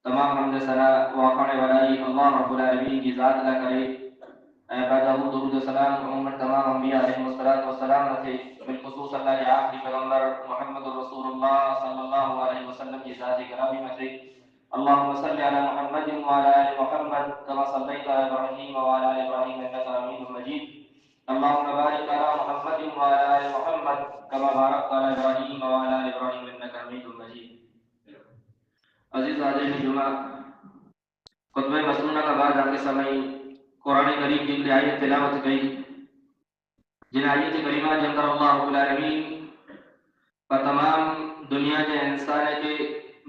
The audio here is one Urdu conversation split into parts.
تمام حمد ثنا واقع ولائی اللہ رب العالمین کی ذات ادا کرے. بعد درود و سلام محمد تمام انبیاء علیہ الصلوۃ والسلام رکھے. بالخصوص اللہ کے آخری پیغمبر محمد رسول اللہ صلی اللہ علیہ وسلم کی ذات گرامی میں سے. اللهم صل على محمد وعلى ال محمد كما صليت على ابراهيم وعلى ال ابراهيم انك حميد مجيد. اللهم بارك على محمد وعلى ال محمد كما باركت على ابراهيم وعلى ال ابراهيم انك حميد مجيد. عزیز حاضرین جمعہ، خطبہ مسنونہ کا بعد آگے سمائی قرآن کریم کی آیت تلاوت گئی، جن آیت کریمہ کے اندر اللہ رب العالمین کا تمام دنیا کے انسان کے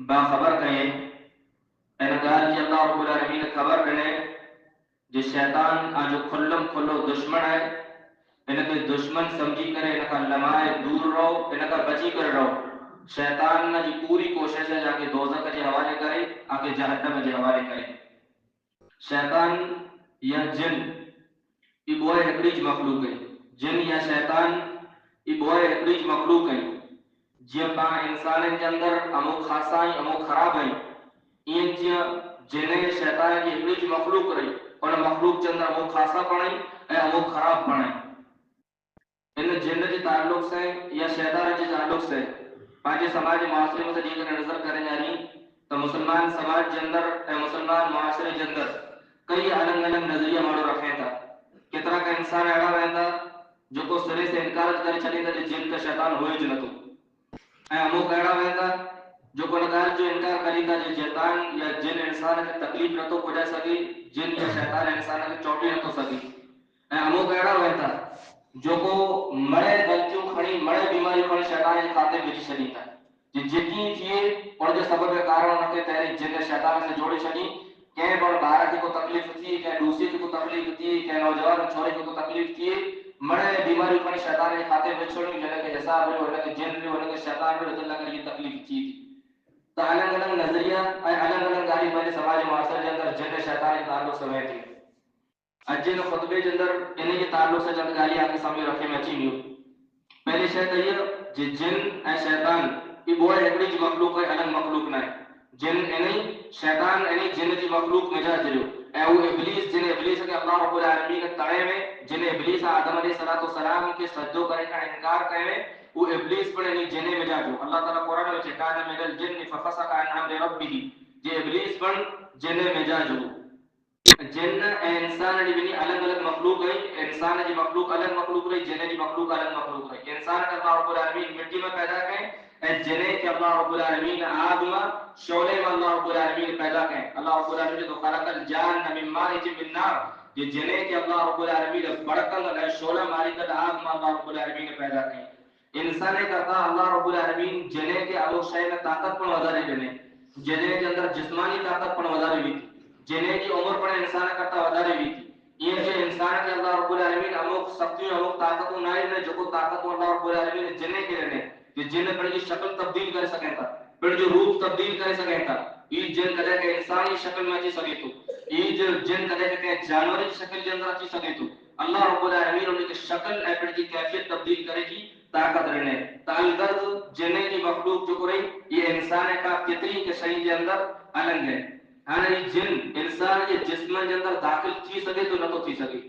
باخبر کہیں انگار جی اللہ رب العالمین خبر کرنے جس شیطان آج کھلم کھلو دشمن ہے ان کے دشمن سمجھی کرے ان کا لمائے دور رہو ان کا بچی کر رہو. شیطان نے جی پوری کوشش ہے جا کے دوزخ کے حوالے کرے آگے جہنم کے حوالے کرے. شیطان یا جن یہ بوئے ہکڑیج مخلوق ہے. جن یا شیطان یہ بوئے ہکڑیج مخلوق ہے. جب با انسان کے اندر امو خاصائی امو خراب ہے این جنہیں شیطان کی ہکڑیج مخلوق رہی اور مخلوق کے اندر امو خاصا پڑھیں اے امو خراب پڑھیں. ان جن کے تعلق سے یا شیطان کے تعلق سے پانچ سماج معاشرے میں سے جی کر نظر کریں جا رہی تو مسلمان سماج کے اندر مسلمان معاشرے کے اندر کئی الگ الگ نظریہ مارو رکھے تھا. کتنا کا انسان ایڑا رہتا جو کو سرے سے انکار کرے چلی تھا جن کا شیطان ہوئے جو نہ تو امو ایڑا رہتا جو کو نکال جو انکار کری تھا جو شیطان یا جن انسان کے تکلیف نہ تو پہنچا سکی جن یا شیطان انسان کے چوٹی نہ تو سکی. امو ایڑا رہتا جو کو مڑے غلطیوں کھڑی مڑے بیماری کھڑی شیطان کے کھاتے بچی چلی تھا جتنی تھی اور جو سبب کارن نہ تیری جن شیطان سے جوڑی چلی کہ بڑ بارہ کی کو تکلیف تھی کہ دوسری کی کو تکلیف تھی کہ نوجوان چھوڑے کی کو تکلیف تھی مڑے بیماری کھڑی شیطان کے کھاتے بچ چھوڑی جن کے حساب رہے ہونے کے جن رہے ہونے کے شیطان رہے اللہ کے یہ تکلیف تھی. تو الگ الگ نظریہ الگ الگ گاڑی پہلے سماج معاشرے کے اندر جن شیطان کے تعلق سے ہوئے تھے. اجے نے خطبے کے اندر انہیں کے تعلق سے چند گالی آپ کے سامنے رکھے میں اچھی نہیں. پہلے شاید یہ جن اے شیطان یہ بوئے ایکڑی جی مخلوق ہے الگ مخلوق نہ ہے. جن انہیں شیطان انہیں جن کی مخلوق میں جا جلو اے وہ ابلیس جن ابلیس کے اللہ رب العالمین کے تڑے میں جن ابلیس آدم علیہ السلام کے سجدوں کرنے کا انکار کرے وہ ابلیس پر انہیں جنے میں جا جو اللہ تعالیٰ قرآن میں چکانا من الجن ففسق عن امر ربه یہ ابلیس پر جنے میں جا جو. جن انسان بنی الگ الگ مخلوق ہے. انسان کی مخلوق الگ مخلوق رہی جن کی مخلوق الگ مخلوق رہی. انسان کا اللہ رب العالمین مٹی میں پیدا کریں جنے کہ اللہ رب العالمین آدم شعلے میں اللہ رب العالمین پیدا کریں. اللہ رب العالمین تو خلق الجان من مارج من نار یہ جنے کہ اللہ رب العالمین بڑکن شعلہ ماری کر آدم اللہ رب العالمین پیدا کریں. انسان کرتا اللہ رب العالمین جنے کے ابو شے میں طاقت پر وزارے دینے جنے کے اندر جسمانی طاقت پر وزارے بھی جنے کی عمر پر انسان کرتا وزارے بھی یہ جو انسان کے اللہ رب العالمین اموک سختی اموک طاقتوں نائل نے جو کو طاقتوں اللہ رب العالمین جنے کے رہنے کہ جن پر کی شکل تبدیل کر سکیں تھا پھر جو روپ تبدیل کر سکیں تھا یہ جن کدے کہ انسانی شکل میں اچھی سکے تو یہ جو جن کدے کہ جانوری شکل کے اندر اچھی سکے تو اللہ رب العالمین ان کی شکل اپنے کی کیفیت تبدیل کرے گی طاقت رہنے تالگرد جنے کی مخلوق جو کرے یہ انسان کا فطری کے صحیح کے اندر الگ ہے. ہاں یہ جن انسان کے جسم کے اندر داخل تھی سکے تو نہ تو تھی سکے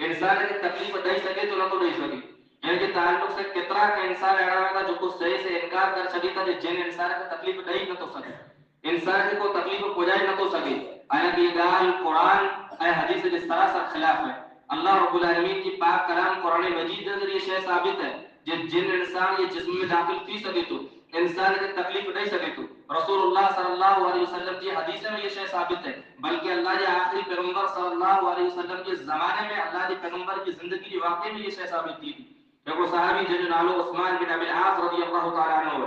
انسان کی تکلیف دے سکے تو نہ تو دے سکے. ان کے تعلق سے کتنا کا انسان ایڑا ہوگا جو کو صحیح سے انکار کر سکے تھا جن انسان کی تکلیف دے نہ تو سکے انسان کی کو تکلیف پہنچائی نہ تو سکے. حالانکہ یہ گال قرآن اے حدیث کے سراسر خلاف ہے. اللہ رب العالمین کی پاک کلام قرآن مجید کے ذریعے شے ثابت ہے جن انسان یہ جسم میں داخل تھی سکے تو انسان کی تکلیف دے سکے تو رسول اللہ صلی اللہ علیہ وسلم کی حدیث میں یہ شے ثابت ہے. بلکہ اللہ کے آخری پیغمبر صلی اللہ علیہ وسلم کے زمانے میں اللہ کے پیغمبر کی زندگی کی واقعے میں یہ شے ثابت تھی. ایک صحابی جن نالو عثمان بن ابی العاص رضی اللہ تعالی عنہ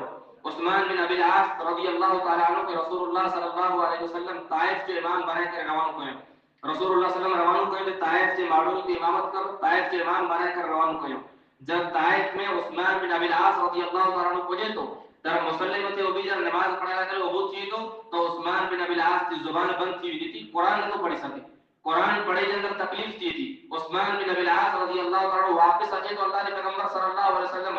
عثمان بن ابی العاص رضی اللہ تعالی عنہ کے رسول اللہ صلی اللہ علیہ وسلم طائف کے امام بنا کر روانہ ہوئے. رسول اللہ صلی اللہ علیہ وسلم روانہ ہوئے طائف سے معلوم کی امامت کر طائف کے امام بنا کر روانہ ہوئے. جب طائف میں عثمان بن ابی العاص رضی اللہ تعالی عنہ پہنچے تو در مسلم میں وہ بھی جب نماز پڑھا کر وہ چیز تو عثمان بن ابی العاص کی زبان بند کی ہوئی تھی قرآن نہ تو پڑھ سکے قرآن پڑھے کے اندر تکلیف تھی. عثمان بن ابی العاص رضی اللہ تعالی عنہ واپس آئے تو اللہ کے پیغمبر صلی اللہ علیہ وسلم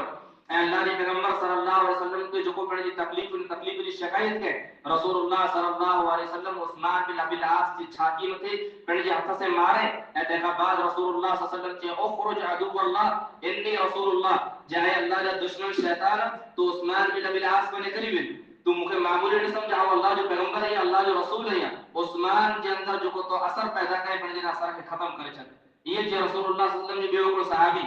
اے اللہ کے پیغمبر صلی اللہ علیہ وسلم تو جو کو پڑی تکلیف کی شکایت ہے رسول اللہ صلی اللہ علیہ وسلم عثمان بن ابی العاص کی چھاتی میں تھے پڑی ہاتھ سے مارے اے دیکھا بعد رسول اللہ صلی اللہ علیہ وسلم کے اخرج عدو اللہ انی رسول اللہ جائے اللہ کا دشمن شیطان تو عثمان بن ابی العاص کو نکلی ہوئی تو مجھے معمولی نہیں سمجھاؤ اللہ جو پیغمبر ہے اللہ جو رسول ہے عثمان کے اندر جو کو تو اثر پیدا کرے پڑے اثر کے ختم کرے چلے یہ جو رسول اللہ صلی اللہ علیہ وسلم کے بیوقوف صحابی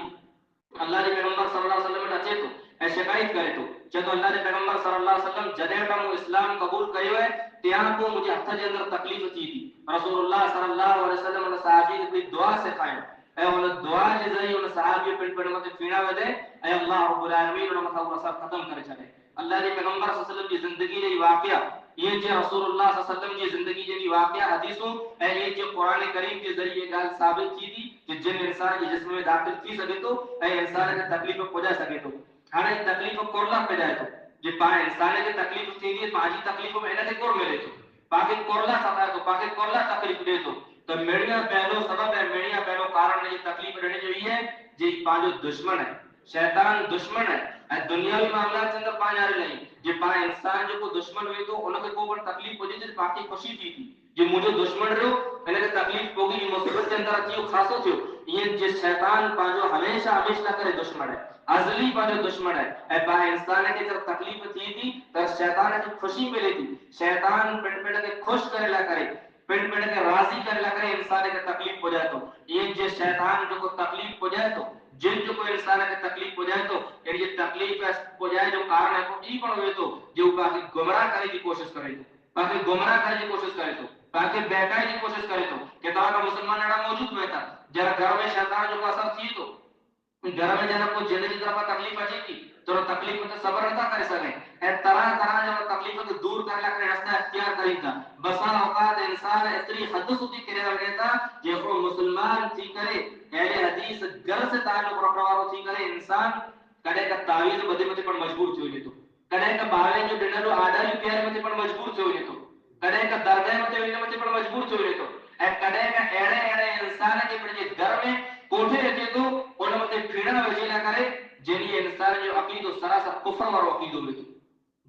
اللہ کے پیغمبر صلی اللہ علیہ وسلم اچھے تو اے شکایت کرے تو جب اللہ کے پیغمبر صلی اللہ علیہ وسلم جدے کا اسلام قبول کرے ہوئے تیاں کو مجھے ہتھ کے اندر تکلیف تھی رسول اللہ صلی اللہ علیہ وسلم نے صحابی کی دعا سکھائے اے ان دعا کے ذریعے ان صحابی پن پڑ مت پیڑا ودے اے اللہ رب العالمین ان مت اثر ختم کرے چلے اللہ کے پیغمبر صلی اللہ علیہ وسلم کی زندگی نے واقعہ یہ جو رسول اللہ صلی اللہ علیہ وسلم کی زندگی جی واقعہ حدیثوں اے یہ جو قرآن کریم کے ذریعے گال ثابت کی تھی کہ جن انسان کے جسم میں داخل کی سکے تو اے انسان کے تکلیف کو پہنچا سکے تو ہر تکلیف کو کورلا پہ جائے تو جی پائے انسان کے تکلیف تھی دی پاجی تکلیف میں انہیں کور ملے تو پاکے کورلا ستا تو پاکے کورلا تکلیف دے تو میڑیا پہلو سبب ہے میڑیا پہلو کارن یہ تکلیف رہنے جو ہے جی پانچ دشمن ہے شیطان دشمن ہے دنیاوی معاملات کے اندر پانچ آ رہے نہیں یہ پانچ انسان جو کو دشمن ہوئے تو انہوں کے کو تکلیف ہو جائے باقی خوشی تھی یہ مجھے دشمن رہو انہیں تکلیف ہوگی یہ مصیبت کے اندر اچھی خاصو تھو یہ جس شیطان پانچو ہمیشہ ہمیشہ کرے دشمن ہے ازلی پانچو دشمن ہے اے با انسان کے جب تکلیف تھی تو شیطان کی خوشی ملے تھی شیطان پنڈ پنڈ کے خوش کرے لا کرے پنڈ پنڈ کے راضی کرے لا کرے انسان کے تکلیف ہو جائے تو یہ جس شیطان جو کو تکلیف ہو جائے تو جن جو کوئی انسان کے تکلیف ہو جائے تو یہ تکلیف ہو جائے جو کارن ہے وہ ای پر ہوئے تو جو باقی گمراہ کرنے کی کوشش کرے تو باقی گمراہ کرنے کی کوشش کرے تو باقی بہکانے کی کوشش کرے تو کہ کا مسلمان اڑا موجود ہوئے تھا جب گھر میں شیطان جو اثر تھی تو گھر میں جب کوئی جلدی کی طرف تکلیف آ جائے گی تو تکلیف میں صبر نہ کر سکے اے طرح طرح جب تکلیف کو دور کرنے کا راستہ اختیار کرے گا بسا اوقات انسان اتنی حد سودی کرے لگے تھا جو کو مسلمان تھی کرے اہل حدیث گھر سے تعلق رکھنے والوں تھی کرے انسان کڑے کا تعویذ بدے متے پر مجبور تھی ہوئی تو کڑے کا باوے جو ڈنر آڈر پیار متے پر مجبور تھی ہوئی تو کڑے کا درجہ متے پر مجبور تھی ہوئی تو اے کڑے کا ایڑے ایڑے انسان کے بڑے گھر میں کوٹھے رہتے تو ان متے پھیڑا وجے نہ کرے جنی انسان جو عقید و سراسر کفر اور عقید ہوئے تو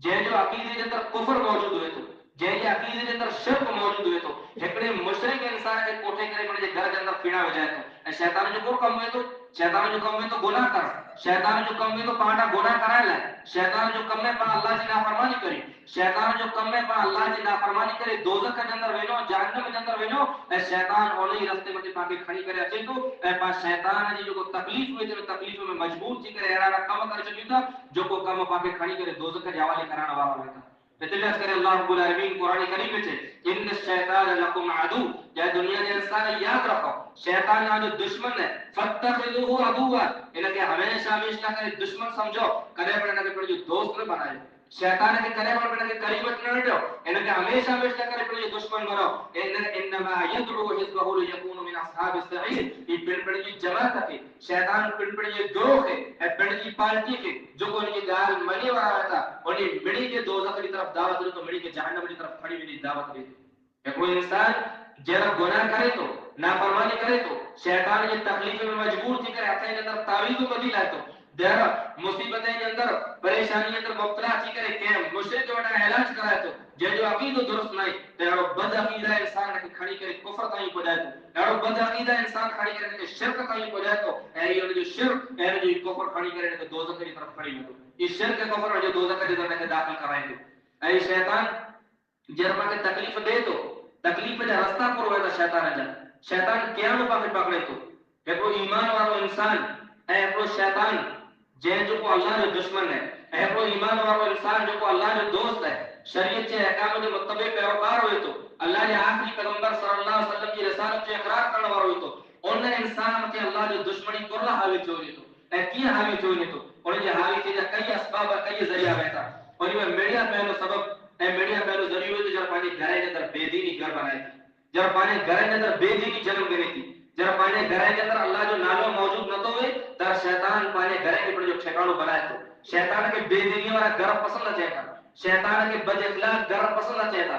جے جو عقیدے کے اندر کفر موجود ہوئے تو جے جو عقیدے کے اندر شرک موجود ہوئے تو ایکڑے مشرک انسان کے کوٹھے کرے بڑے گھر کے اندر پھیڑا وجائے تو شیطان جو کو کم ہوئے تو شیطان جو کم ہوئے تو گناہ کر شیطان جو کم ہوئے تو پانڈا گناہ کرائے لائے شیطان جو کم ہے پا اللہ کی نافرمانی کرے شیطان جو کم ہے پا اللہ کی نافرمانی کرے دوزخ کے اندر وینو جہنم کے اندر وینو اے شیطان اونی راستے میں پاکے کھڑی کرے اچے تو اے پا شیطان جی جو کو تکلیف ہوئے تے تکلیف میں مجبور تھی کرے ایڑا کم کر چکی تھا جو کو کم پاکے کھڑی کرے دوزخ کے حوالے کرانا والا ہوتا اتلاش کرے اللہ رب العالمین قرآن کریم میں ان الشیطان لکم عدو یا دنیا کے انسان یاد رکھو شیطان جو دشمن ہے فتخذوه عدوا انہیں ہمیشہ ہمیشہ کرے دشمن سمجھو کرے پڑھنے کے جو دوست نہ بنائے شیطان کے کرے پڑھنے کے قریب نہ رہو انہیں ہمیشہ ہمیشہ کرے پڑھنے دشمن بنو انما يدعو حزبه ليكونوا من اصحاب السعير یہ پڑھ کی جماعت ہے شیطان پڑھ یہ گروہ ہے پڑھ کی پارٹی کے جو کو ان کی گال منی والا تھا انہیں مڑی کے دوزخ کی طرف دعوت دے تو مڑی کے جہنم کی طرف کھڑی ہوئی دعوت دے کہ کوئی انسان جب گناہ کرے تو نافرمانی کرے تو شیطان کی تکلیف میں مجبور تھی کرے اپنے اندر تعویذ کو بدی لائے تو دیر مصیبتیں کے اندر پریشانی کے اندر مبتلا تھی کرے کہ مشرک جو علاج کرائے تو جو عقید درست نہیں تیرو بد عقیدہ انسان کے کھڑی کرے کفر کہیں پہ جائے تو تیرو بد عقیدہ انسان کھڑی کرے کہ شرک کہیں پہ جائے تو اے یہ جو شرک اے جو کفر کھڑی کرے تو دوزخ کی طرف کھڑی ہو تو یہ شرک کفر جو دوزخ کی طرف داخل کرائیں گے اے شیطان جرما کے تکلیف دے تو تکلیف کا راستہ پر ہوئے گا شیطان کیا نو پکڑے تو کہ کوئی ایمان والا انسان اے کو شیطان جے جو کو اللہ جو دشمن ہے اے کو ایمان والا انسان جو کو اللہ جو دوست ہے شریعت کے احکام کے متبع پیروکار ہوئے تو اللہ کے آخری پیغمبر صلی اللہ علیہ وسلم کی رسالت کے اقرار کرنے والا ہوئے تو ان انسان کے اللہ جو دشمنی کرلا حاوی چوری تو اے کی حاوی چوری تو اور یہ حاوی چیزیں کئی اسباب کئی ذریعہ رہتا اور یہ میڈیا پہلو سبب اے میڈیا پہلو ذریعہ ہوئے تو جب پانی گھرے کے اندر بے دینی گھر بنائے تھی جب پانی گھرے کے اندر بے دینی جنم گری تھی جب پانی گھرے کے اندر اللہ جو نالو موجود نہ تو ہوئے تب شیطان پانی گھرے کے پر جو ٹھکانو بنائے تو شیطان کے بے دینی والا گھر پسند نہ چاہتا شیطان کے بد اخلاق گھر پسند نہ چاہتا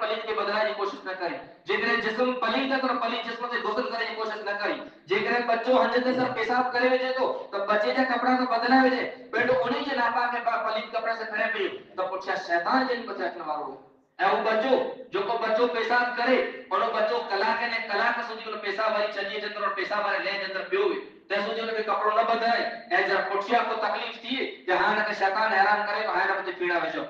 پلیت کے بدلائے کی کوشش نہ کری جے جسم پلیت ہے تو پلیت جسم سے غسل کرے کی کوشش نہ کری جے بچوں ہنجے تے سر پیشاب کرے وجے تو بچے جا کپڑا تو بدلا وجے پیٹو انہی کے ناپاک کے پلیت کپڑا سے کرے پی تو پچھا شیطان جن بچا اچھنے وارو ہے وہ بچوں جو کو بچوں پیشاب کرے اور بچوں کلا کے نے کلا کا سودی کو پیشاب والی چلیے جندر اور پیشاب والے لے جندر پیو گے تے سودی نے کپڑوں نہ بدلائے اے جا پچھیا کو تکلیف تھی جہاں نہ شیطان حیران کرے تو ہائے نہ پیڑا وجو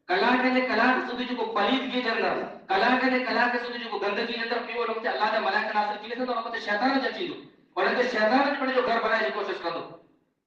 کلا کے نے کلا کے سودی کو پلیت کی جندر کلا کے نے کلا کے سودی کو گندگی جندر پیو لوگ تے اللہ نے ملائکہ نازل کیے تو ان کو شیطان جا چیز اور ان کے شیطان نے جو گھر بنانے کی کوشش کرو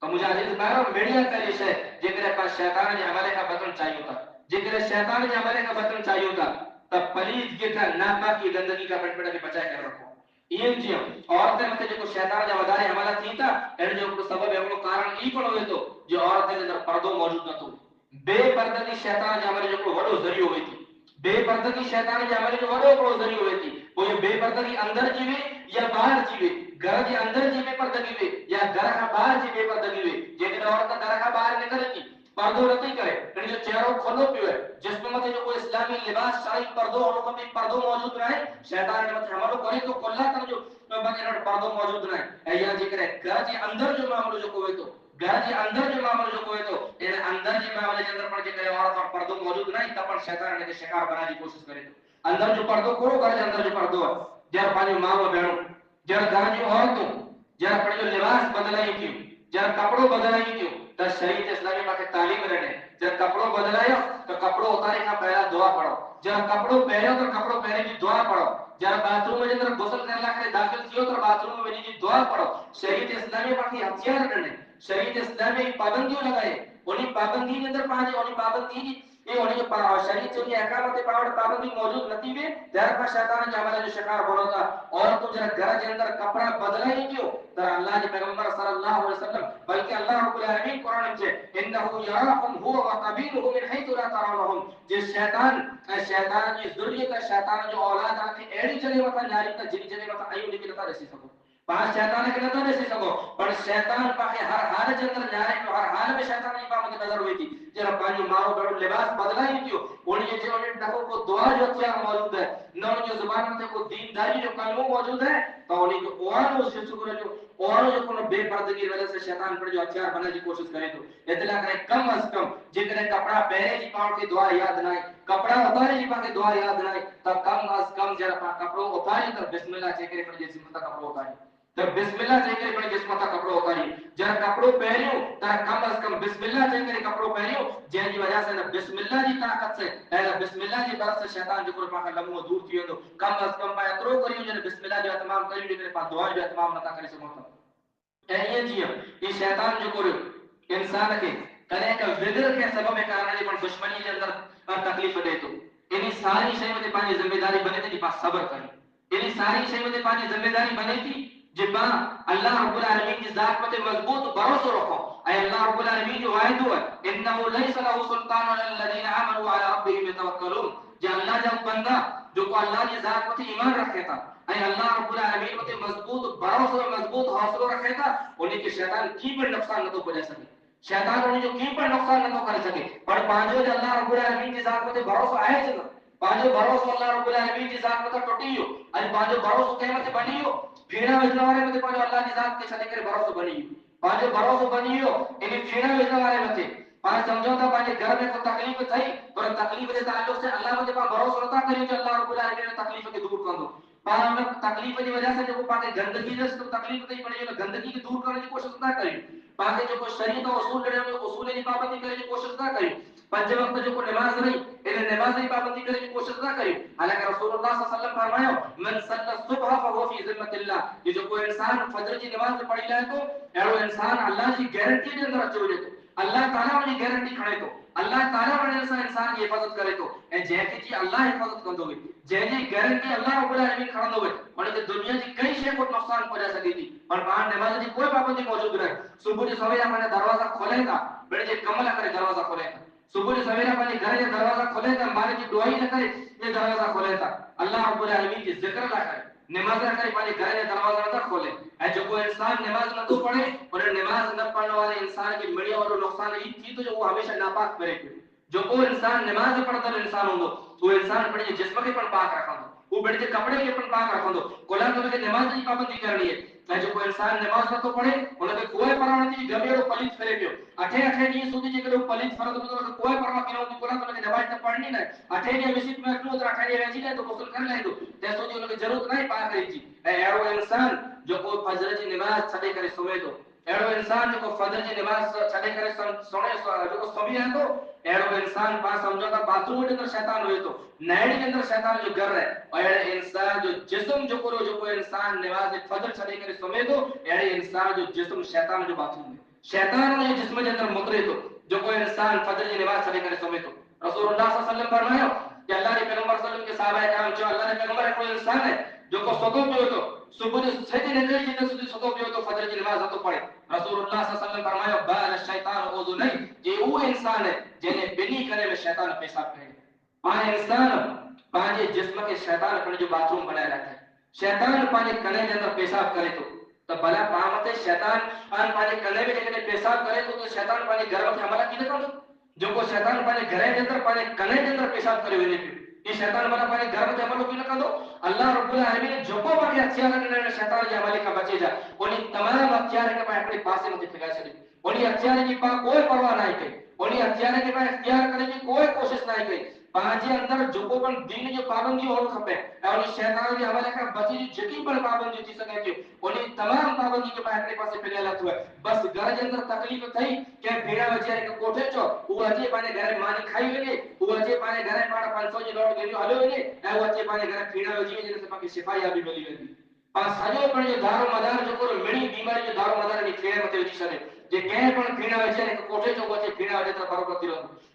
تو مجاہد بہرو میڈیا کا یہ ہے جے پاس شیطان نے ہمارے کا بدن چاہیے ہوتا جے شیطان نے ہمارے کا بدن چاہیے ہوتا تب پلیت کے تھا ناپاکی گندگی کا پیٹ پیٹ کے بچا کر رکھو یہ جی عورتیں متے جو شیطان نے ودارے ہمارا تھیتا ان جو کو سبب ہے وہ کارن ای کو ہوے تو جو عورتیں اندر پردو موجود نہ تو بے پردگی شیطان نے ہمارے جو وڈو ذریعہ ہوئی تھی بے پردگی شیطان نے ہمارے جو وڈو ذریعہ ہوئی تھی وہ یہ بے پردگی اندر جیوے یا باہر جیوے گھر کے اندر جی بے پردگی ہوئے یا گھر کا باہر جی بے پردگی ہوئے جے عورت گھر کا باہر نکلے گی پردو نہیں کرے یعنی جو چہروں کھلو پیو ہے جس میں مطلب جو کوئی اسلامی لباس شرعی پردو اور کو بھی پردو موجود رہے شیطان نے مطلب ہمارو کرے تو کلا کر جو مطلب پردو موجود رہے یا جے کرے گھر کے اندر جو معاملہ جو کوئی تو گھر کے اندر جو معاملہ جو کوئی تو ان اندر جو معاملہ کے اندر پر کے کرے عورت اور پردو موجود نہیں تب پر شیطان نے شکار بنانے کی کوشش کرے تو اندر جو پردو کرو گھر کے اندر جو پردو ہے جر پانی ماں و بہنوں جر گھر جو عورتوں جر پر جو لباس بدلائی کیوں جر کپڑوں بدلائی کیوں تو شریعت اسلامی پاک تعلیم رہنے جب کپڑوں بدلائے تو کپڑوں اتارے کا پہلا دعا پڑھو جب کپڑوں پہنو تو کپڑوں پہنے کی دعا پڑھو جب باتھ روم میں جب غسل کرنا کرے داخل کیو تو باتھ روم میں کی دعا پڑھو شریعت اسلامی پاک کی ہتھیار رہنے شریعت اسلامی پابندیوں لگائے انہیں پابندی کے اندر پانے انہیں پابندی یہ انہیں شریعت جو احکامات پابندی موجود نہیں ہوئے در کا شیطان ہمارا جو شکار بولو تھا اور تو جب گھر کے اندر کپڑا بدلا ہی کیوں تو اللہ کے پیغمبر صلی اللہ علیہ وسلم بلکہ اللہ رب العالمین قرآن میں انه یراکم هو وقبیلہ من حیث لا ترونہم جس شیطان کی ذریت شیطان جو اولاد آتی ایڑی جگہ وطا ناری تا جن جگہ وطا ایو لکھ نتا رسی سکو پانچ شیطان کے نتا رسی سکو پر شیطان پاکے ہر حال کے اندر نارے تو ہر حال میں شیطان کی پابندی نظر ہوئی تھی جب پانی مارو بڑو لباس بدلا ہی کیوں انہیں جو انہیں نفوں کو دعا جو ہتھیار موجود ہے نہ ان جو زبان میں کو دینداری جو کلموں موجود ہے تو انہیں جو اوانو سے شکر جو اوانو جو کنو بے پردگی کی وجہ سے شیطان پر جو ہتھیار بنانے کی کوشش کرے تو اطلاع کرے کم از کم جتنے کپڑا پہنے کی پاؤں کی دعا یاد نہ کپڑا اتارے کی پاؤں کی دعا یاد نہ تب کم از کم جب کپڑوں اتاری تو بسم اللہ چکرے پر جسم تک کپڑوں اتاری تب بسم اللہ چکرے پر جسم تک کپڑوں اتاری جب کپڑوں پہنیو تب کم از کم بسم اللہ چکرے کپڑوں پہنیو جن کی وجہ سے بسم اللہ کی طاقت سے بسم اللہ کی برکت سے شیطان جو پر لمو دور تھی تو کم از کم پایا ترو کریو جن بسم اللہ جو تمام کریو جو میرے پاس دعا جو تمام نہ کرے سکو یہ جی یہ شیطان جو کرو انسان کے کنے کا ودر کے سبب کارن پر دشمنی کے اندر تکلیف دے تو انہی ساری شے میں پانی ذمہ داری بنے تھی پاس صبر کرے انہی ساری شے میں پانی ذمہ داری بنے تھی جبا اللہ رب العالمین کی ذات پر مضبوط بھروسہ رکھو اے اللہ رب العالمین جو وعدہ ہے انه ليس له سلطان على الذين امنوا وعلى ربهم يتوکلون جو اللہ جب بندہ جو کو اللہ کی ذات پر ایمان رکھے تھا اے اللہ رب العالمین پر مضبوط بھروسہ مضبوط حوصلہ رکھے تھا انہیں کے شیطان کی پر نقصان نہ تو پہنچا سکے شیطان انہیں جو کی پر نقصان نہ تو کر سکے پر پانچو جو اللہ رب العالمین کی ذات پر بھروسہ آئے چلا پانچو بھروسہ اللہ رب العالمین کی ذات پر ٹوٹیو اج پانچو بھروسہ قیامت بنیو پھیڑا وجنوارے میں پانچو اللہ کی ذات کے چلے کر بھروسہ بنیو پانچو بھروسہ بنیو انہیں پھیڑا وجنوارے میں پانچ سمجھو تھا پانچ گھر میں کوئی تکلیف تھی اور تکلیف کے تعلق سے اللہ مجھے بھروسہ رکھتا کریو کہ اللہ رب العالمین نے تکلیف کے دور کر دو پر تکلیف کی وجہ سے جو پاکے گندگی جس کو تکلیف نہیں پڑی ہے گندگی کی دور کرنے کی کوشش نہ کریں پاکے جو کوئی شریعت و اصول لڑے ہوئے اصول کی پابندی کرنے کی کوشش نہ کریں پنج وقت جو کوئی نماز نہیں انہیں نماز کی پابندی کرنے کی کوشش نہ کریں حالانکہ رسول اللہ صلی اللہ علیہ وسلم فرمایا من صلی الصبح فهو في ذمۃ اللہ کہ جو کوئی انسان فجر کی نماز پڑھی جائے تو ایرو انسان اللہ کی گارنٹی کے اندر چلے تو اللہ تعالیٰ نے گارنٹی کھڑے تو اللہ تعالیٰ نے انسان کی حفاظت کرے تو اے جیسے جی اللہ حفاظت کر دو گے جیسے گارنٹی اللہ رب العالمین کھڑا دو گے اور دنیا کی کئی شے کو نقصان پہنچا سکتی تھی اور باہر نماز کی کوئی پابندی موجود رہے صبح کی سویرا میں دروازہ کھولے گا بیٹے جی کملا کرے دروازہ کھولے گا صبح کی سویرا میں گھر کے دروازہ کھولے گا مالک کی دعائی نہ کرے یہ دروازہ کھولے گا اللہ رب العالمین کی ذکر نہ کرے نماز نہ کرے پانی گھر کے دروازہ نہ کھولے اے جو کوئی انسان نماز نہ تو پڑھے اور نماز نہ پڑھنے والے انسان کی بڑی اور نقصان یہ تھی تو جو وہ ہمیشہ ناپاک کرے جو کوئی انسان نماز پڑھتا ہے انسان ہوں وہ انسان پڑھے جسم کے پن پاک رکھندو وہ بڑے کپڑے کے پن پاک رکھندو قرآن تو نماز کی پابندی کرنی ہے جو کوئی انسان نماز نہ تو پڑھے ان کے کوئی پرواہ نہیں گبے وہ پلیت پھرے پیو اٹھے ڈی سودی جے کرے پلیت فرض تو کوئی پرواہ نہیں ہوتی قرآن تو نماز نہ پڑھنی نہ اٹھے ڈی مسجد میں اٹھو تو اٹھے ڈی ویسی نہ تو غسل کر لے تو تے سودی ان کی ضرورت نہیں پاک رہی جی ایڑو انسان جو کوئی فجر کی نماز چھڈے کرے سوے تو ایڑو انسان جو فجر کی نماز چھڈے کرے سونے جو سوی ہے تو ایڑو انسان پاس سمجھو تا باتھ روم کے اندر شیطان ہوئے تو نیڑی کے اندر شیطان جو گر رہے اور ایڑے انسان جو جسم جو کرو جو کوئی انسان نماز فجر چھڈے کرے سوے تو ایڑے انسان جو جسم شیطان جو باتھ روم ہے شیطان جو جسم کے اندر مترے تو جو کوئی انسان فجر کی نماز چھڈے کرے سوے تو رسول اللہ صلی اللہ علیہ وسلم فرمایا کہ اللہ کے پیغمبر صلی اللہ علیہ وسلم کے صحابہ کرام جو اللہ کے پیغمبر کوئی انسان ہے جو کو سوتو پیو تو صبح سجدے نکلی جتنے سودی سوتو پیو تو فجر کی نماز تو پڑھے رسول اللہ صلی اللہ علیہ وسلم فرمایا بال الشیطان اذو نہیں یہ وہ انسان ہے جنہیں بنی کرے میں شیطان پیشاب کرے پانے انسان پانے جسم کے شیطان اپنے جو باتھ روم بنائے رہتے ہیں شیطان پانے کنے کے اندر پیشاب کرے تو بلا پامت شیطان ان پانے کنے میں جگہ پیشاب کرے تو شیطان پانے گھر میں حملہ کینے کر دو جو کو شیطان پانے گھر کے اندر پانے کنے کے اندر پیشاب کرے ہوئے نہیں یہ شیطان بنا پانے گھر میں حملہ کینے کر دو اللہ رب العالمین نے جو کو باقی ہتھیار نے شیطان کے حملے کا بچے جا انہیں تمام ہتھیار کے پاس اپنے پاسے میں پھینکا چھڑے انہیں ہتھیار کی پاس کوئی پرواہ نہیں کی انہیں ہتھیار کے پاس اختیار کرنے کی کوئی کوشش نہیں کی پانچے اندر جو کو بن دین جو پابندی ہو کھپے اور شیطان کے حوالے کا بچی جو جتی پر پابندی تھی سکے کہ انہیں تمام پابندی کے پاس پاسے پھیلا ہوا بس گھر کے اندر تکلیف تھی کہ بھیڑا بچے کے کوٹھے چو وہ اجے پانے گھر مانی کھائی ہوئے وہ اجے پانے گھر پاڑا 500 جی لوٹ گیو ہلو ہوئے اے وہ اجے پانے گھر بھیڑا بچی جن سے پاکی شفائی ابھی ملی ہوئی پاس ہجو پر جو دارو مدار جو کو مڑی بیماری جو دارو مدار کی کھیڑ متے وچ سنے جے کہیں پر بھیڑا بچے کے کوٹھے چو اجے بھیڑا بچے طرف برابر تھی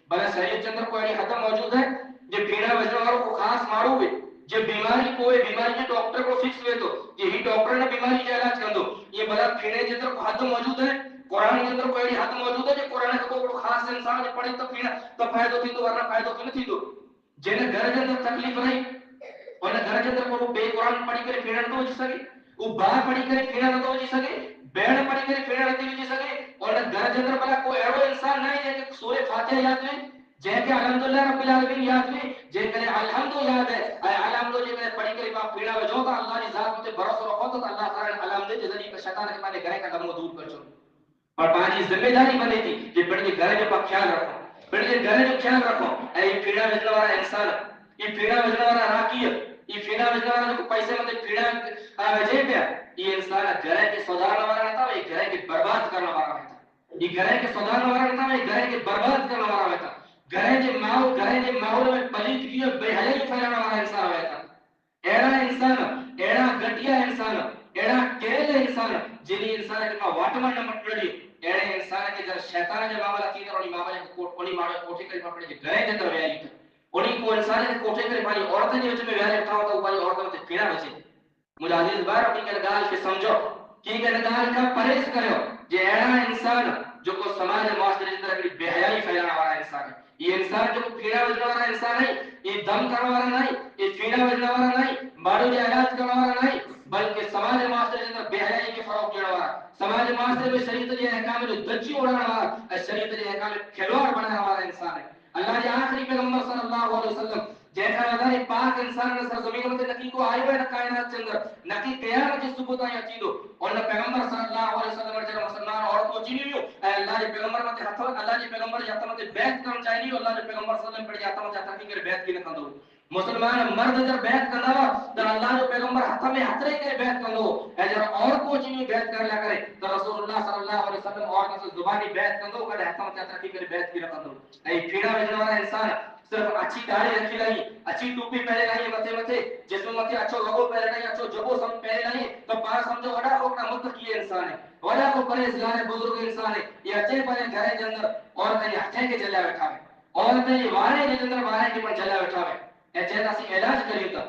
بلا شریعت کے اندر کوئی حد موجود ہے جو بھیڑا بچے والوں کو خاص مارو ہوئے جب بیماری کوئی بیماری کے ڈاکٹر کو فکس ہوئے تو یہی ڈاکٹر نے بیماری کا علاج کر دو یہ بلا پھیڑے کے اندر حد موجود ہے قرآن کے اندر کوئی حد موجود ہے کہ قرآن کو خاص انسان جو پڑھے تو پھیڑا تو فائدہ تھی تو ورنہ فائدہ کیوں تھی تو جن گھر کے اندر تکلیف رہی اور گھر کے اندر کو بے قرآن پڑھی کر پھیڑا تو جی سکے وہ با پڑھی کر پھیڑا تو جی سکے بیڑ پڑھی کر پھیڑا تو جی سکے اور گھر کے اندر بلا کوئی ایسا انسان نہیں ہے کہ سورہ فاتحہ یاد ہے جے کہ الحمدللہ رب العالمین یاد ہے جے کہ الحمد یاد ہے الحمد جے کہ پڑھی کر باپ پیڑا وجو تو اللہ کی ذات تے بھروسہ رکھو تو اللہ تعالی الحمد کے ذریعے شیطان کے مانے گھر کا دم دور کر چھو اور پانی ذمہ داری بنے تھی کہ پڑھی گھر کے پاس خیال رکھو پڑھی گھر کے خیال رکھو اے پیڑا وجنے والا انسان یہ پیڑا وجنے والا راکی یہ پیڑا وجنے والا کو پیسے مت پیڑا وجے پیا یہ انسان گھر کے سودانا والا تھا یہ گھر کے برباد کرنے والا تھا یہ گھر کے سودانا والا تھا یہ گھر کے برباد کرنے والا تھا گھر کے ماحول میں پلیت کی اور بے حیائی پھیلانے والا انسان ہوا تھا ایڑا انسان ایڑا گٹیا انسان ایڑا کیل انسان جنہیں انسان کے پاس واٹمان نہ مٹڑی ایڑے انسان کے در شیطان کے معاملہ کی در انہی معاملہ کو انہی معاملہ کوٹھے کرے پڑے گھرے کے اندر ویائی تھا انہی کو انسان کے کوٹھے کرے پانی عورتیں جو میں ویائی اٹھا ہوتا اوپر عورتوں سے پیڑا بچے مجھے عزیز بار اپنی گال کے سمجھو کہ گال کا پرہیز کرو یہ ایڑا انسان جو کو سماج معاشرے کی طرف بے حیائی پھیلانے والا انسان ہے یہ انسان جو پھیڑا بجنے والا انسان ہے یہ دم کرنے والا نہیں یہ پھیڑا بجنے والا نہیں ماڑو جو علاج کرنے والا نہیں بلکہ سماج معاشرے کے اندر بے حیائی کے فروغ دینے والا سماج معاشرے میں شریعت کے احکام میں دجی اڑانے والا شریعت کے احکام میں کھلواڑ بنانے والا انسان ہے اللہ کے آخری پیغمبر صلی اللہ علیہ وسلم جیسا ہمارے پاک انسان نے سرزمین میں نکی کو آئے ہوئے کائنات کے اندر نکی قیامت کی صبح تک یقین اور پیغمبر صلی اللہ علیہ وسلم جب مسلمان عورت کو چینی ہو اللہ کے پیغمبر مت ہاتھ اللہ کے پیغمبر جاتا مت بیعت کرنا چاہیے اللہ کے پیغمبر صلی اللہ علیہ وسلم پر جاتا مت جاتا کہ بیعت کی نہ کرو مسلمان مرد جب بیعت کرنا تو اللہ کے پیغمبر ہاتھ میں ہاتھ رے کے بیعت کرو اے جب عورت کو چینی بیعت کر لیا کرے تو رسول اللہ صلی اللہ علیہ وسلم عورت سے زبانی بیعت کرو کہ ہاتھ میں جاتا کہ بیعت کی نہ کرو اے پھیڑا بجنے والا انسان صرف اچھی داڑھی رکھی نہیں اچھی ٹوپی پہنے نہیں متے متے جس میں متے اچھو لوگو پہنے نہیں اچھو جبو سم پہنے نہیں تو پار سمجھو وڈا کو اپنا متقی انسان ہے وڈا کو پرہیزگار بزرگ انسان ہے یہ اچھے پنے گھر کے اندر اور کہیں ہتھے کے چلا بیٹھا ہے اور کہیں وارے کے اندر وارے کے پر چلا بیٹھا ہے اے چاہتا سی علاج کریو تا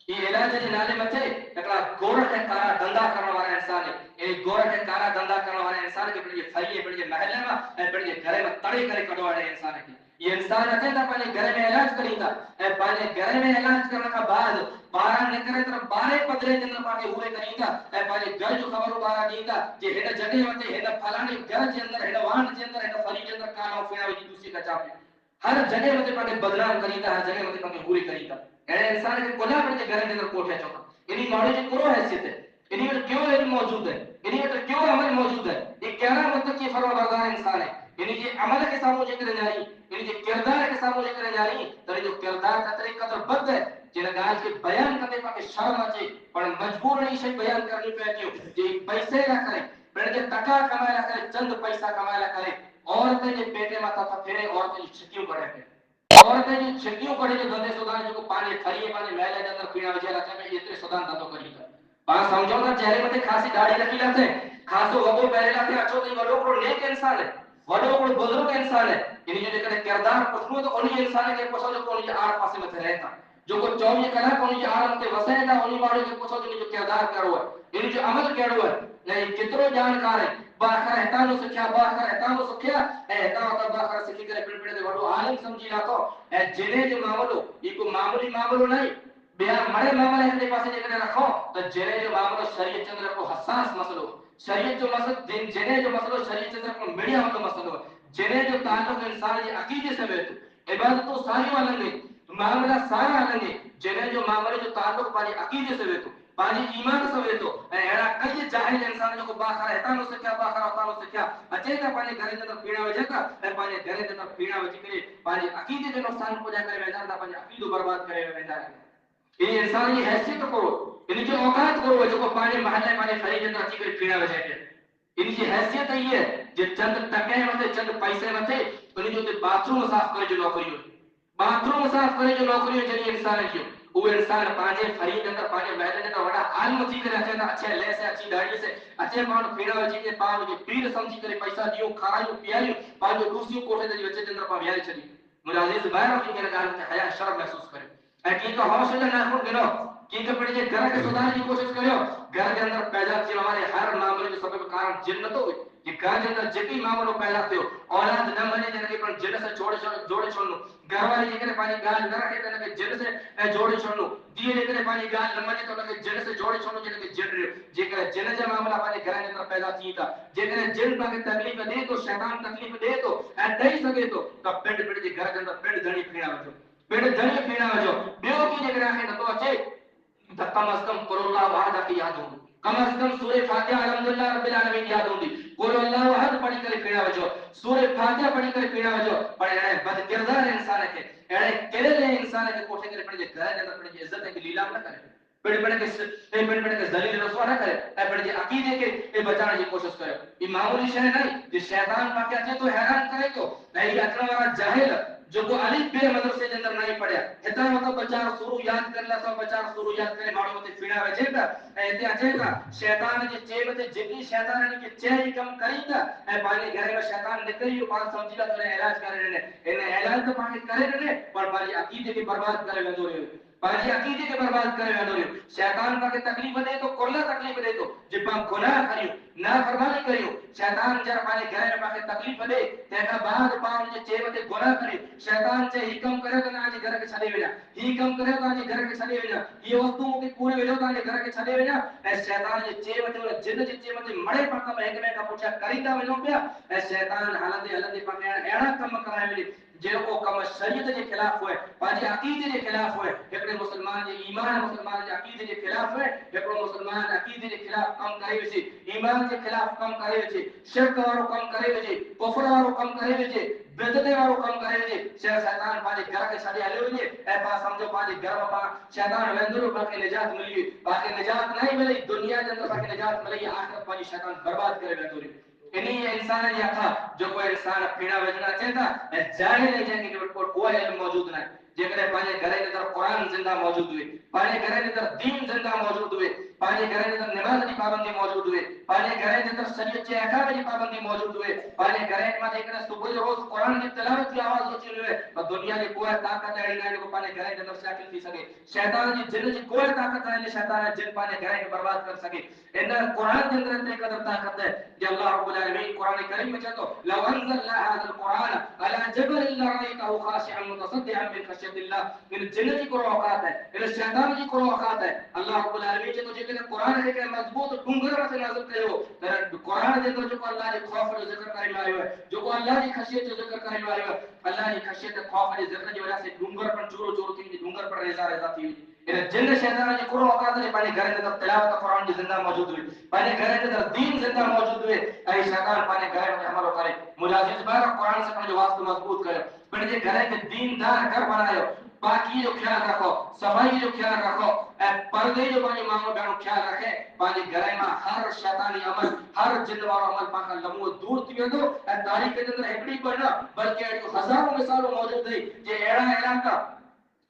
یہ علاج کے نالے متے ایکڑا گورکھ ہے کارا دندا کرنے والا انسان ہے اے گورکھ ہے کارا دندا کرنے والا انسان کے بڑے فریے بڑے محلے میں اے بڑے گھر میں تڑے کرے کڈواڑے انسان ہے یہ انسان اچھے تا پہلے گھر میں علاج کری تا اے پہلے گھر میں علاج کرنے کا بعد بارہ نکرے طرف بارے پدرے جن پاکے ہوئے کری تا اے پہلے گھر جو خبرو بارہ دیتا کہ ہن جگہ متے ہن فلانے گھر کے اندر ہن وان کے اندر ہن فری کے اندر کانو فینا وچ دوسری کا چاپے ہر جگہ متے پانے بدنام کریتا ہر جگہ متے پانے بری کریتا اڑے انسان کے کولا پڑے گھر کے اندر کوٹھے چوکا انہی ماڑے جو کرو حیثیت ہے انہی میں کیوں علم موجود ہے انہی میں کیوں عمل موجود ہے یہ کہنا مطلب کہ فرما بردار انسان ہے انہی جی عمل کے سامنے ذکر جاری انہی جی کردار کے سامنے ذکر جاری تو جو کردار کا طریقہ قدر بد ہے جن گاج کے بیان کرنے پانے شرم اچے پر مجبور نہیں سے بیان کرنی پہنیو جی پیسے نہ کرے پر کے ٹکا کمائے نہ کرے چند پیسہ کمائے نہ کرے عورتیں جو پیٹے ماتا تھا پھرے عورتیں جو چھکیوں کرے پھر عورتیں جو چھکیوں کرے جو دندے سودان جو پانی کھریے پانی میلے کے اندر پینا وجہ رکھے میں اتنے سودان دندوں کری تھا پاس سمجھو نا چہرے میں خاصی داڑھی رکھی لاتے خاصو وگو پہلے لاتے اچھو تو وڈو کو نیک انسان ہے وڈو کو بزرگ انسان ہے یعنی جو کہتے کردار پوچھو تو انہی انسان کے پوچھو جو کون آر پاسے میں رہتا جو کو 24 کلاک کون آر میں وسے تھا انہی ماڑو کے پوچھو جو کردار کرو ہے یعنی جو عمل کرو ہے نہیں کترو جانکار ہے باخر احتانو سکھیا باخر احتانو سکھیا احتانو ہوتا باخر سکھی کرے پڑ پڑے دے وڈو عالم سمجھی لاتا اے جنے جو معاملو یہ کو معمولی معاملو نہیں بیا مڑے معاملے کے پاسے جے کنے رکھو تو جنے جو معاملو شریعت چندر کو حساس مسئلہ شریعت جو مسئلہ جنے جو مسئلہ شریعت چندر کو میڈیا ہم مسئلہ جنے جو تعلق انسان کے عقیدے سے بیٹھ عبادت تو ساری والن ہے معاملہ سارا الگ ہے جنے جو معاملے جو تعلق پانی عقیدے سے بیٹھ پانی ایمان سے بیٹھ ایڑا کئی جاہل انسان جو باخر احتانو سے کیا باخر احتانو سے کیا اچھے کا پانی گھر اندر پیڑا وجہ کا پانی گھر اندر پیڑا وجہ کرے پانی عقیدے کے نقصان کو جا کرے ویدان دا پانی عقیدو برباد کرے ویدان یہ انسان کی حیثیت کرو ان کی اوقات کرو جو کو پانی محلے پانی خرید اندر اچھی کرے پیڑا وجہ کے ان کی حیثیت یہ ہے جو چند ٹکے متے چند پیسے متے ان جو باتھ روم صاف کرے جو نوکری ہو باتھ روم صاف کرے جو نوکری ہو جنی انسان کی وہ انسان پانے خرید اندر پانے محلے اندر بڑا عالم تھی کرے اچھے اچھے لے سے اچھی داڑھی سے اچھے پاؤں پیڑا وجہ کے پاؤں کے پیر سمجھی کرے پیسہ دیو کھایو پیایو پاؤں جو دوسری کوٹھے دے بچے اندر پاؤں بیائی چلی مجھے عزیز باہر کی میرے گال میں حیا شرم محسوس کرے کی کا حوصلہ نہ گرو کی کا پڑے گھر کے سدھار کی کوشش کرو گھر کے اندر پیدا کیا ہمارے ہر معاملے کے سبب کارن جنت ہوئی کہ گھر کے اندر جتنی معاملوں پیدا تھے اولاد نہ بنے جن کے پر جن سے جوڑے چھوڑو گھر والے جن کے پانی گال نہ رکھے تو جن سے جوڑے چھوڑو دیے جن کے پانی گال نہ بنے تو جن سے جوڑے چھوڑو جن کے جن رہو جن جا معاملہ پانی گھر کے اندر پیدا تھی تھا جن جن پاک تکلیف دے تو شیطان تکلیف دے تو دے سکے تو پنڈ پنڈ کے گھر کے اندر پنڈ دھڑی پھیڑا وجو پنڈ دھڑی پھیڑا وجو بیو کی جگہ ہے تو اچھے کم از کم قل اللہ وحدہ کی یاد ہوگی کم از کم سورہ فاتحہ الحمدللہ رب العالمین یاد ہوگی قل اللہ وحد پڑھی کر پیڑا وجو سورہ فاتحہ پڑھی کر پیڑا وجو پڑھے رہے بد کردار انسان کے اڑے کیلے انسان کے کوٹھے کے پڑھے گھر کے اندر پڑھے عزت کی لیلام نہ کرے پڑھ پڑھ کے ذلیل رسوا نہ کرے پڑھ کے عقیدے کے بچانے کی کوشش کرے یہ معمولی شے نہیں کہ شیطان پاک اچے تو حیران کرے تو نہیں اچھا والا جاہل جو کو الف بے مدرسے کے اندر نہیں پڑھیا اتنا مطلب بچار شروع یاد کر لا تو بچار شروع یاد کرے ماڑو تے پیڑا وجے تا ایتے اچے تا شیطان کے چے تے جتنی شیطان نے کے چے کم کری تا اے پانی گھر میں شیطان نکلی پان سمجھلا تو علاج کرے نے ان علاج تو پانی کرے نے پر پانی عقیدے کی برباد کرے وندو رہے پانی عقیدے کے برباد کرے وندو رہے شیطان کا تکلیف دے تو کلا تکلیف دے تو جب گناہ کریو نہ فرمانی کریو شیطان جر پانی گھر میں پاکے تکلیف دے تے بعد پاؤں کے چے تے گناہ کریو شیطان سے ہی کم کرے تو نہ گھر کے چھڑے وینا ہی کم کرے تو نہ گھر کے چھڑے وینا یہ وستو کے پورے ویلو تو گھر کے چھڑے وینا اے شیطان کے چے تے جن کے چے تے مڑے پاکا میں کا پوچھا کریندا ونو پیا اے شیطان حالت حالت پاکے ایڑا کم کرائے ویلی جو کو کم شریعت کے خلاف ہوئے پاجی عقیدے کے خلاف ہوئے ایکڑے مسلمان کے ایمان مسلمان کے عقیدے کے خلاف ہوئے ایکڑو مسلمان عقیدے کے خلاف کم کرے وچ ایمان کے خلاف کم کرے وچ شرک وارو کم کرے وچ کفر وارو کم کرے وچ بدعت وارو کم کرے وچ شیطان پاجی گھر کے چھڑے ہلے وچ اے پا سمجھو پاجی گھر با شیطان ویندرو باقی نجات ملی باقی نجات نہیں ملی دنیا کے اندر باقی نجات ملی آخرت پاجی شیطان برباد کرے ویندرو انہی انسان یا تھا جو کوئی انسان پیڑا وجنا چاہتا جاہل ہے جن کے کوئی علم موجود نہیں جے پانے گھر کے اندر قرآن زندہ موجود ہوئے پانے گھر کے اندر دین زندہ موجود ہوئے پانے گھر کے اندر نماز کی پابندی موجود ہوئے پانے گھر کے اندر شریعت کے احکام کی پابندی موجود ہوئے پانے گھر کے اندر صبح روز قرآن کی تلاوت کی آواز ہوتی ہوئے اور دنیا کی کوئی طاقت ہے نہیں جو پانے گھر کے اندر شامل تھی سکے شیطان کی جن کی کوئی طاقت نہیں شیطان جن پانے گھر کے برباد کر سکے اندر قرآن کے اندر اتنی قدر طاقت ہے کہ اللہ رب العالمین قرآن کریم میں کہتا لو انزلنا هذا القرآن على جبل لرأيته خاشعا متصدعا من خشية الله ان جنتی کو اوقات ہے ان شیطان کی کو اوقات ہے اللہ رب العالمین جو تجھے کہ قرآن ہے کہ مضبوط ڈونگر سے نازل کیو قرآن دے اندر جو اللہ کے خوف اور ذکر کرنے میں آئے جو اللہ کی خشیت جو ذکر کرنے میں آئے اللہ کی خشیت خوف اور ذکر کی وجہ سے ڈونگر پر چورو چورو تھی ڈونگر پر ریزا ریزا تھی جن شیطان نے کرو اوقات نے پانے گھر کے اندر تلاوت قرآن کی زندہ موجود ہوئی پانے گھر کے اندر دین زندہ موجود ہوئے اے شیطان پانے گھر میں عمل کرے مجازز بار قرآن سے اپنے واسطے مضبوط کرے پڑھے گھر کے دین دار گھر بنائے پاکی جو خیال رکھو صفائی جو خیال رکھو پردے جو پانی مانگو بہنو خیال رکھے پانی گھر میں ہر شیطانی عمل ہر جن والا عمل پاکا لمو دور تھی دو تاریخ کے اندر ایکڑی پڑھنا بلکہ ہزاروں مثالوں موجود ہے یہ ایڑا علاقہ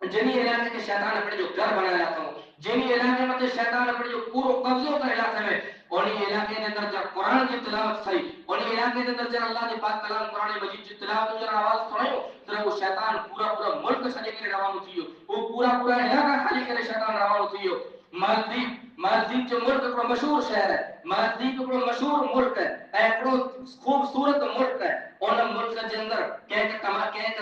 جنی علاقے کے شیطان اپنے جو گھر بنایا جاتا ہوں جنی علاقے میں شیطان اپنے جو پورو قبضوں کا علاقہ ہے انہی علاقے کے اندر جب قرآن کی تلاوت تھی انہی علاقے کے اندر جب اللہ کے پاک کلام قرآن مجید کی تلاوت جو آواز سنائی تو وہ شیطان پورا ملک چھڑے کے روانو تھیو وہ پورا علاقہ خالی کرے شیطان روانو تھیو مالدیپ جو ملک کو مشہور شہر ہے مالدیپ کو مشہور ملک ہے ایک خوبصورت ملک ہے ان ملک کے اندر کہ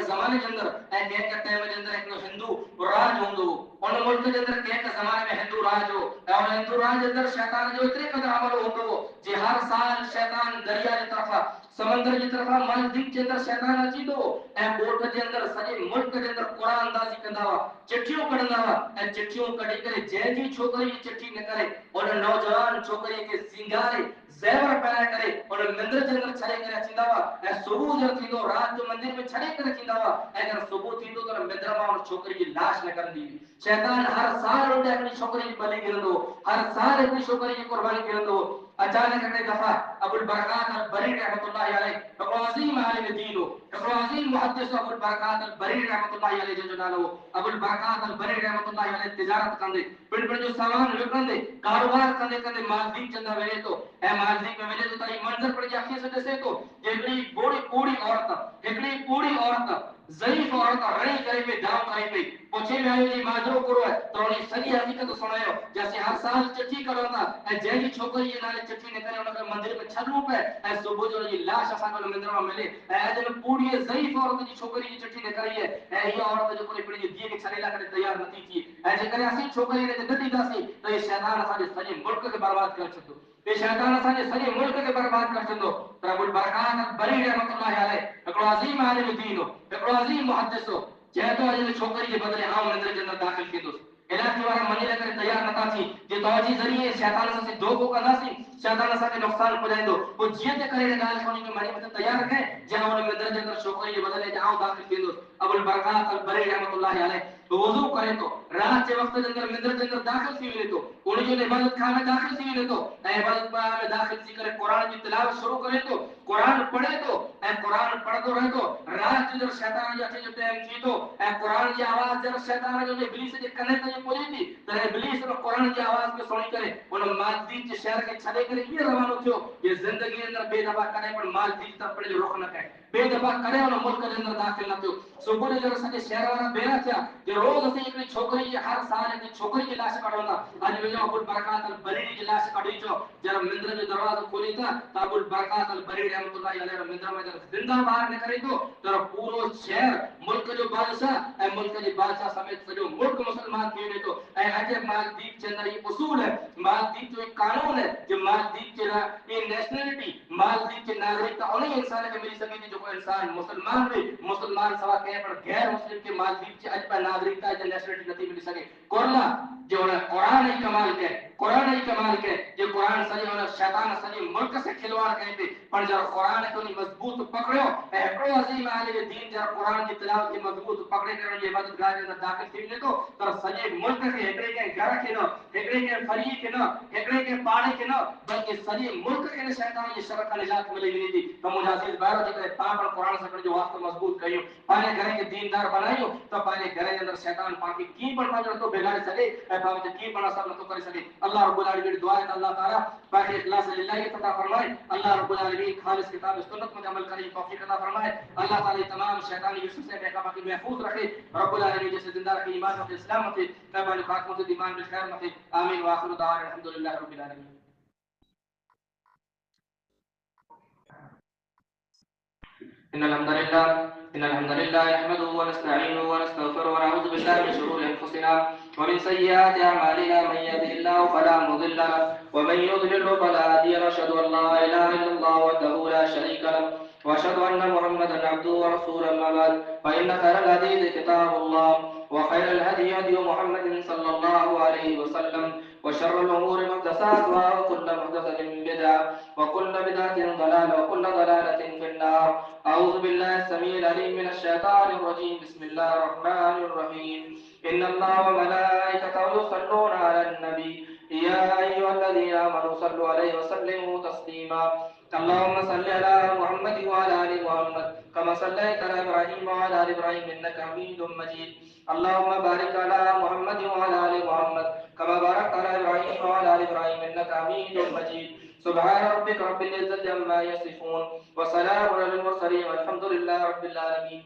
زمانے کے اندر کہ ٹائم کے اندر ایک ہندو راج ہوندو ان ملک کے اندر کہ زمانے میں ہندو راج ہو اور ہندو راج کے اندر شیطان جو اتنے قدر عمل ہوندو جی ہر سال شیطان دریا کی طرف سمندر کی طرف مالدیپ کے اندر شیطان اچی دو اے بوٹ کے اندر سجے ملک کے اندر قرآن اندازی کندا چٹھیوں کڑنا اے چٹھیوں کڑی کرے جے جی چھوکری چٹھی نہ کرے اور نوجوان چھوکری کے سنگارے زیور پہنا کرے اور مندر کے اندر چھڑے کرے چیندا اے صبح جو تھیندو رات جو مندر میں چھڑے کرے چیندا اگر صبح تھیندو تو مندر میں اور چھوکری کی لاش نہ کرندی شیطان ہر سال اٹھے اپنی چھوکری کی بلی گرندو ہر سال اپنی چھوکری کی قربانی گرندو اچانک ایک دفعہ ابو البرکات البری رحمۃ اللہ علیہ ایک عظیم عالم دین ہو ایک عظیم محدث ابو البرکات البری رحمۃ اللہ علیہ جو نالو ابو البرکات البری رحمۃ اللہ علیہ تجارت کندے پن جو سامان وکرندے کاروبار کندے مالدیپ چندا ویلے تو اے مالدیپ میں ویلے تو تاری منظر پڑ جاکھے سے دسے تو ایکڑی بوڑی عورت ایکڑی بوڑی عورت ضعیف عورت رڑی کرے پہ داؤ کرے پہ پوچھے میں آئے جی ماجرو کرو ہے تو انہیں سنی حقیقت سنائے ہو جیسے ہر سال چٹھی کرو اے جیجی چھوکری یہ نالے چٹھی نے کرے انہوں نے مندر میں چھلو پہ اے صبح جو یہ لاش اساں کو مندر میں ملے اے جن پوری ضعیف عورت کی چھوکری کی چٹھی نے کری ہے اے یہ عورت جو کوئی پڑی دیے کے چھڑے لا کر تیار نتی تھی اے جے کرے اسی چھوکری نے دتی داسی تو یہ شیطان اساں سجے ملک کے برباد کر چھڈو یہ شیطان اساں سجے ملک کے برباد کر چھڈو رب البرکات بری رحمۃ اللہ علیہ ایک عظیم عالم دین ہو ایک عظیم محدث ہو چاہے تو اجے چھوکری کے بدلے عام مندر کے اندر داخل کی دوست علاج کے بارے منی لے تیار نہ تھی یہ توجہ ذریعے شیطان سے دو کو کا ناسی شیطان سے نقصان پہنچائے دو وہ جیت کرے گال سونی کے منی میں تیار رکھے جہاں ان مندر کے اندر چھوکری کے بدلے جاؤ داخل کی دوست ابو البرکات البری رحمۃ اللہ علیہ تو وضو کرے تو رات کے وقت کے اندر مندر کے اندر داخل تھی ہوئے تو ان جو عبادت خانہ میں داخل تھی ہوئے تو عبادت خانہ میں داخل تھی کرے قرآن کی تلاوت شروع کرے تو قرآن پڑھے تو قرآن پڑھتے رہے تو رات جو شیطان جو اچھے جو ٹائم تھی تو قرآن کی آواز جب شیطان جو ابلیس کے کنے تے پہنچی تھی تو ابلیس نے قرآن کی آواز میں سنی کرے ان مالدیپ کے شہر کے چھڑے کرے یہ روانو تھو یہ زندگی اندر بے دبا کرے پر مالدیپ طرف پڑے رخ نہ کرے بے دبا کرے اور ملک کے اندر داخل نہ تھو صبح جو سکے شہر والا بیرا تھا کہ روز اسی ایک چھوکری ہر سال ایک چھوکری کی لاش کڑونا اج میں ابو البرکات البری کی لاش کڑی جو جب مندر جو دروازہ کھولی تھا تو ابو البرکات البری رحمۃ اللہ علیہ مندر میں جب زندہ باہر نکلی تو پورو شہر ملک جو بادشاہ اے ملک کے بادشاہ سمیت جو ملک مسلمان تھے تو اے عجب مالدیپ کے اندر یہ اصول ہے مالدیپ جو ایک قانون ہے کہ مالدیپ کے یہ نیشنلٹی مالدیپ کے ناگرکتا انہیں انسان کے ملی سکتی جو کوئی انسان مسلمان بھی مسلمان سوا کہیں پر غیر مسلم کے مالدیپ کے عجب ناگرکتا ہے نیشنلٹی نہیں ملی سکے کرلا جو قرآن ہی کمال کے قرآن ہی کمال کے یہ قرآن سجے اور شیطان سجے ملک سے کھلواڑ کہتے پر جب قرآن کو مضبوط پکڑو ایکڑو عظیم عالم دین جب قرآن کی تلاوت کی مضبوط پکڑے کرو یہ عبادت گاہ کے اندر داخل تھی تو سجے ملک کے ایکڑے کے گھر کے نہ ایکڑے کے فری کے نہ ایکڑے کے پاڑے کے نہ بلکہ سجے ملک کے شیطان یہ شر کا نجات ملے گی تھی تو مجاز بارہ جو پاک قرآن سے جو واسطہ مضبوط کریو پانے گھر کے دیندار بنائیو تو پانے گھر کے اندر شیطان پاکی کی پر پانے تو بگاڑ سکے اے پاوے کی بنا سب نہ تو کر سکے اللہ رب العالمین دعا ہے اللہ تعالی پاک اخلاص للہ کی عطا فرمائے اللہ رب العالمین خالص کتاب سنت میں عمل کرنے کی توفیق عطا فرمائے اللہ تعالی تمام شیطانی وسوسے سے بے باقی محفوظ رکھے رب العالمین جیسے زندہ رکھے ایمان و اسلام سے تمام خاتمہ سے ایمان بالخیر میں آمین واخر دعوانا الحمدللہ رب العالمین إن الحمد لله نحمده ونستعينه ونستغفره ونعوذ بالله من شرور أنفسنا ومن سيئات أعمالنا من يهده الله فلا مضل له ومن يضلل فلا هادي له أشهد أن لا إله إلا الله وحده لا شريك له وأشهد أن محمدا عبده ورسوله أما بعد فإن خير الحديث كتاب الله وخير الهدي هدي محمد صلى الله عليه وسلم وشر الأمور محدثاتها وكل محدثة بدعة وكل بدعة ضلالة وكل ضلالة في النار. أعوذ بالله السميع العليم من الشيطان الرجيم. بسم الله الرحمن الرحيم. إن الله وملائكته يصلون على النبي يا أيها الذين آمنوا صلوا عليه وسلموا تسليما. اللهم صل على محمد وعلى آل محمد كما صليت على إبراهيم وعلى آل إبراهيم إنك حميد مجيد. اللهم بارك على محمد وعلى آل محمد كما باركت على إبراهيم وعلى آل إبراهيم إنك حميد مجيد. سبحان ربك رب العزة عما يصفون وسلام على المرسلين والحمد لله رب العالمين.